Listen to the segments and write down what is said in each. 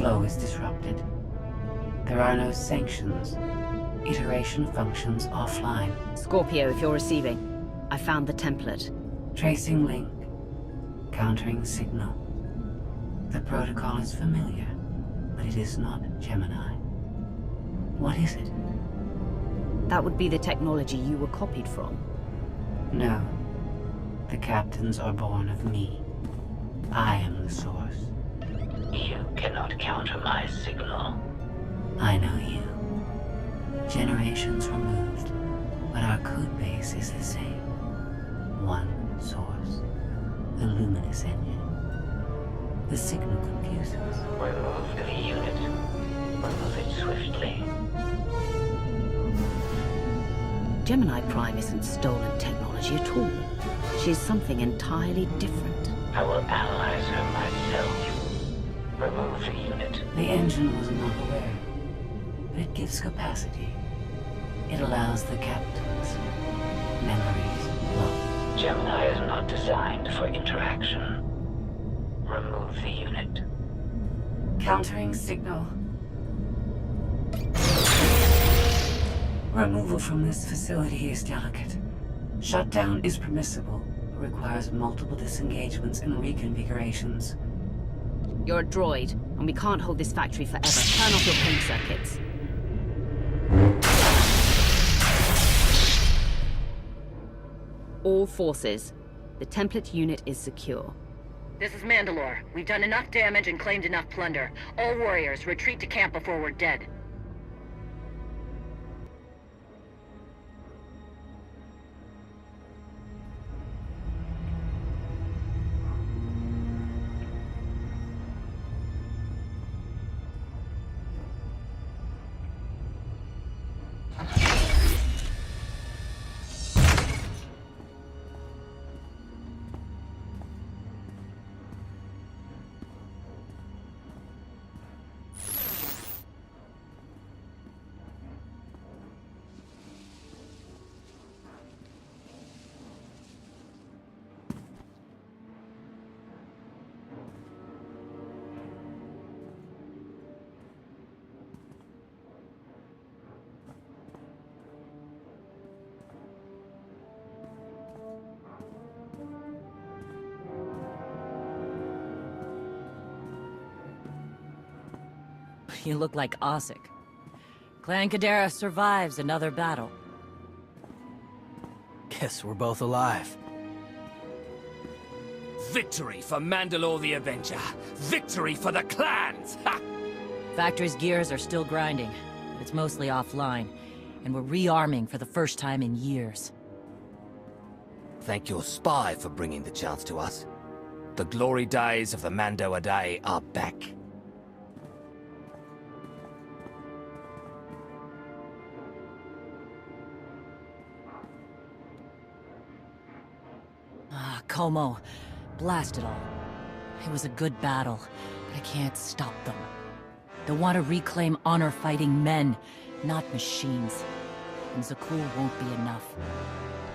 flow is disrupted. There are no sanctions. Iteration functions offline. Scorpio, if you're receiving, I found the template. Tracing link. Countering signal. The protocol is familiar, but it is not Gemini. What is it? That would be the technology you were copied from. No. The captains are born of me. I am the source. You cannot counter my signal. I know you. Generations removed, but our code base is the same. One source. The luminous engine. The signal confuses. Remove the unit. Remove it swiftly. Gemini Prime isn't stolen technology at all. She's something entirely different. I will analyze her myself. Remove the unit. The engine was not aware, but it gives capacity. It allows the captains. Memories locked. Gemini is not designed for interaction. Remove the unit. Countering signal. Removal from this facility is delicate. Shutdown is permissible, but requires multiple disengagements and reconfigurations. You're a droid, and we can't hold this factory forever. Turn off your paint circuits. All forces. The template unit is secure. This is Mandalore. We've done enough damage and claimed enough plunder. All warriors, retreat to camp before we're dead. You look like Ossic. Clan Kadera survives another battle. Guess we're both alive. Victory for Mandalore the Avenger! Victory for the clans! Ha! Factory's gears are still grinding, but it's mostly offline, and we're rearming for the first time in years. Thank your spy for bringing the chance to us. The glory days of the Mando Adae are back. Ah, Como. Blast it all. It was a good battle, but I can't stop them. They want to reclaim honor-fighting men, not machines. And Zakul won't be enough.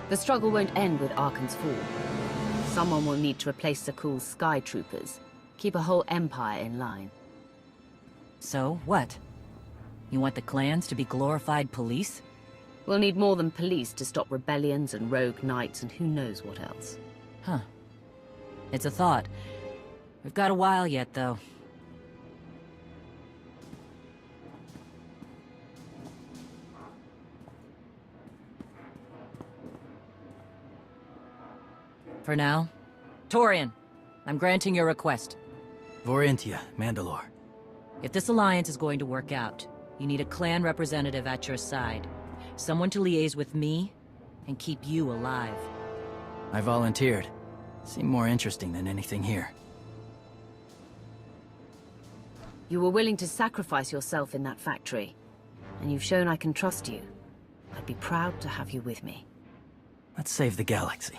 The struggle won't end with Arkan's fall. Someone will need to replace Zakul's Sky Troopers. Keep a whole empire in line. So, what? You want the clans to be glorified police? We'll need more than police to stop rebellions and rogue knights and who knows what else. Huh. It's a thought. We've got a while yet, though. For now, Torian, I'm granting your request. Vorintia, Mandalore. If this alliance is going to work out, you need a clan representative at your side. Someone to liaise with me and keep you alive. I volunteered. Seemed more interesting than anything here. You were willing to sacrifice yourself in that factory, and you've shown I can trust you. I'd be proud to have you with me. Let's save the galaxy.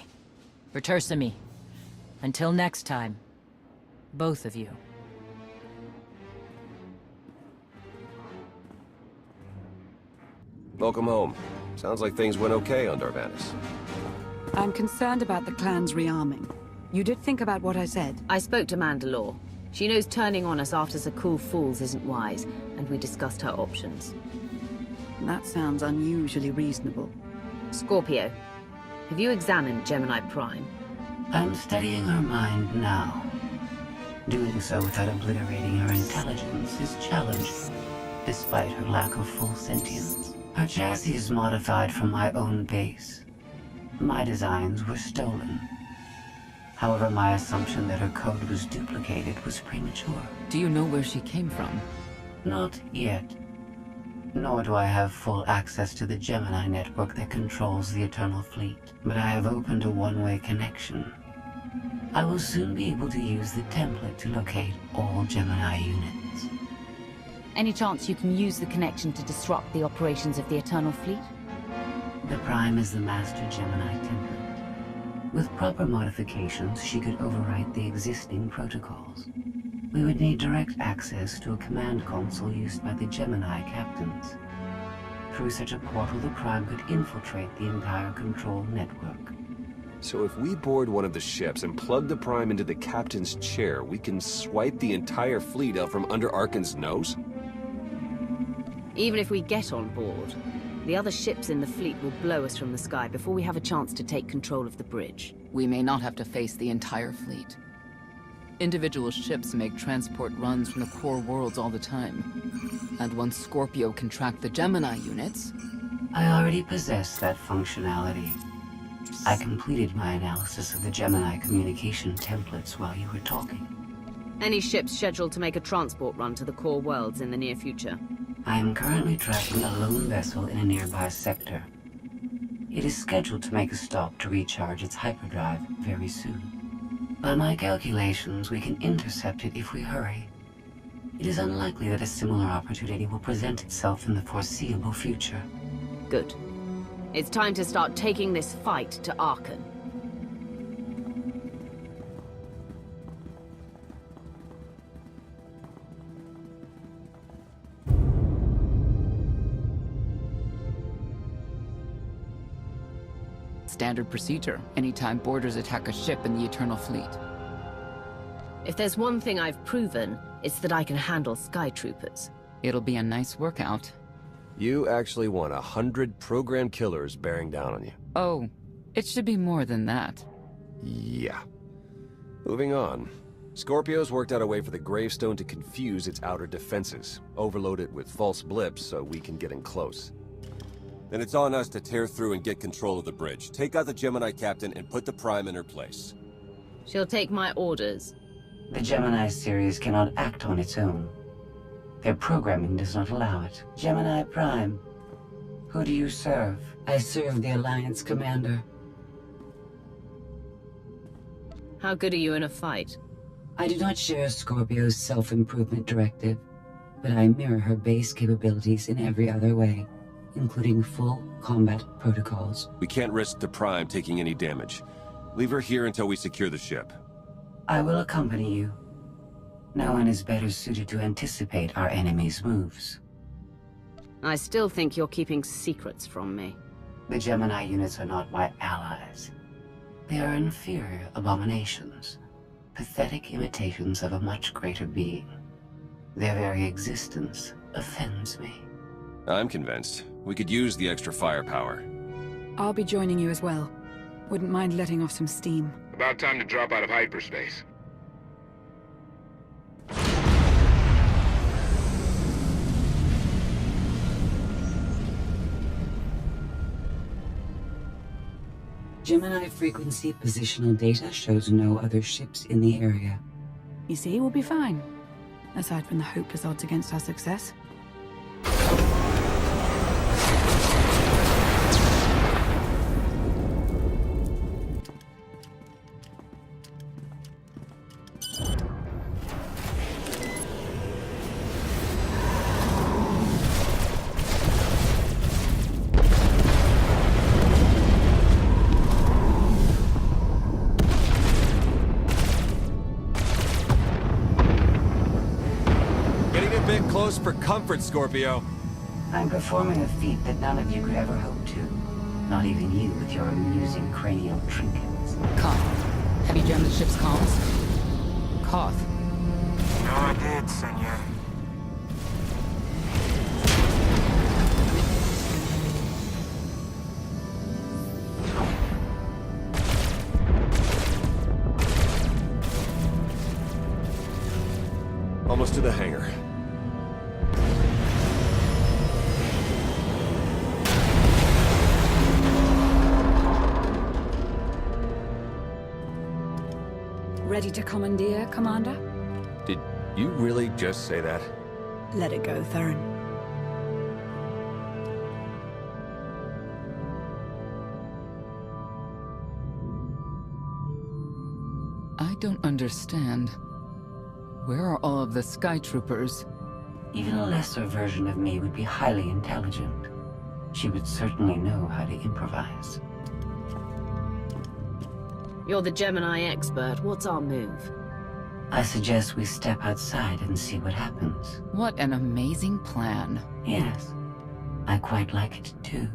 Return me. Until next time, both of you. Welcome home. Sounds like things went okay on Darvanis. I'm concerned about the clan's rearming. You did think about what I said? I spoke to Mandalore. She knows turning on us after Zakul falls isn't wise, and we discussed her options. That sounds unusually reasonable. Scorpio, have you examined Gemini Prime? I'm studying her mind now. Doing so without obliterating her intelligence is challenging, despite her lack of full sentience. Her chassis is modified from my own base. My designs were stolen. However, my assumption that her code was duplicated was premature. Do you know where she came from? Not yet. Nor do I have full access to the Gemini network that controls the Eternal Fleet. But I have opened a one-way connection. I will soon be able to use the template to locate all Gemini units. Any chance you can use the connection to disrupt the operations of the Eternal Fleet? The Prime is the master Gemini template. With proper modifications, she could overwrite the existing protocols. We would need direct access to a command console used by the Gemini captains. Through such a portal, the Prime could infiltrate the entire control network. So if we board one of the ships and plug the Prime into the captain's chair, we can swipe the entire fleet out from under Arcann's nose? Even if we get on board, the other ships in the fleet will blow us from the sky before we have a chance to take control of the bridge. We may not have to face the entire fleet. Individual ships make transport runs from the core worlds all the time. And once Scorpio can track the Gemini units... I already possess that functionality. I completed my analysis of the Gemini communication templates while you were talking. Any ships scheduled to make a transport run to the core worlds in the near future? I am currently tracking a lone vessel in a nearby sector. It is scheduled to make a stop to recharge its hyperdrive very soon. By my calculations, we can intercept it if we hurry. It is unlikely that a similar opportunity will present itself in the foreseeable future. Good. It's time to start taking this fight to Arcann. Standard procedure, anytime boarders attack a ship in the Eternal Fleet. If there's one thing I've proven, it's that I can handle Sky Troopers. It'll be a nice workout. You actually want 100 programmed killers bearing down on you. Oh, it should be more than that. Yeah. Moving on. Scorpio's worked out a way for the gravestone to confuse its outer defenses, overload it with false blips so we can get in close. Then it's on us to tear through and get control of the bridge. Take out the Gemini captain and put the Prime in her place. She'll take my orders. The Gemini series cannot act on its own. Their programming does not allow it. Gemini Prime, who do you serve? I serve the Alliance Commander. How good are you in a fight? I do not share Scorpio's self-improvement directive, but I mirror her base capabilities in every other way, including full combat protocols. We can't risk the Prime taking any damage. Leave her here until we secure the ship. I will accompany you. No one is better suited to anticipate our enemy's moves. I still think you're keeping secrets from me. The Gemini units are not my allies. They are inferior abominations, pathetic imitations of a much greater being. Their very existence offends me. I'm convinced. We could use the extra firepower. I'll be joining you as well. Wouldn't mind letting off some steam. About time to drop out of hyperspace. Gemini frequency positional data shows no other ships in the area. You see, we'll be fine. Aside from the hopeless odds against our success. For comfort, Scorpio. I'm performing a feat that none of you could ever hope to. Not even you with your amusing cranial trinkets. Koth, have you jammed the ship's comms? Koth, No, I did, senor. Almost to the hangar. Ready to commandeer, Commander? Did you really just say that? Let it go, Theron. I don't understand. Where are all of the Sky Troopers? Even a lesser version of me would be highly intelligent. She would certainly know how to improvise. You're the Gemini expert. What's our move? I suggest we step outside and see what happens. What an amazing plan. Yes, I quite like it too.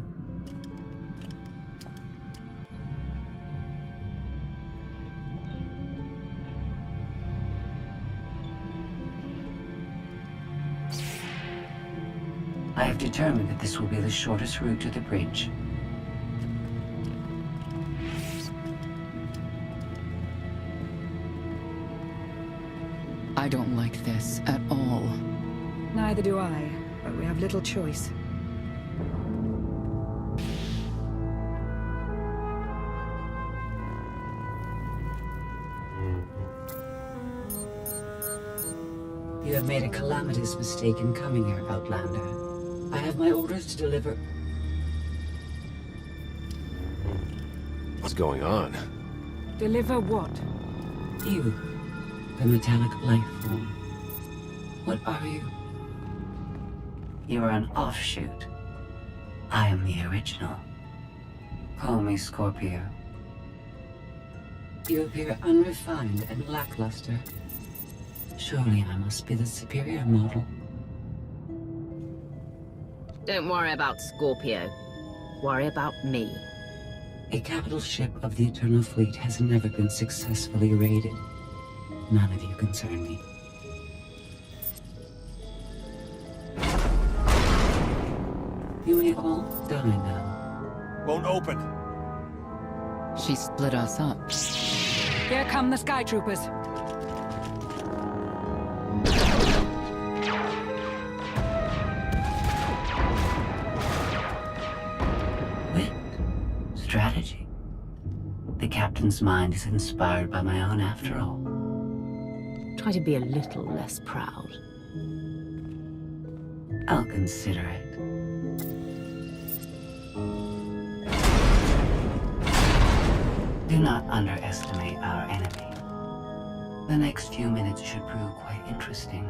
I have determined that this will be the shortest route to the bridge. I don't like this at all. Neither do I, but we have little choice. You have made a calamitous mistake in coming here, Outlander. I have my orders to deliver... What's going on? Deliver what? You, the metallic life form. What are you? You are an offshoot. I am the original. Call me Scorpio. You appear unrefined and lackluster. Surely I must be the superior model. Don't worry about Scorpio. Worry about me. A capital ship of the Eternal Fleet has never been successfully raided. None of you concern me. You may all die now. Won't open. She split us up. Here come the Sky Troopers. Wit. Strategy. The captain's mind is inspired by my own after all. Try to be a little less proud. I'll consider it. Do not underestimate our enemy. The next few minutes should prove quite interesting.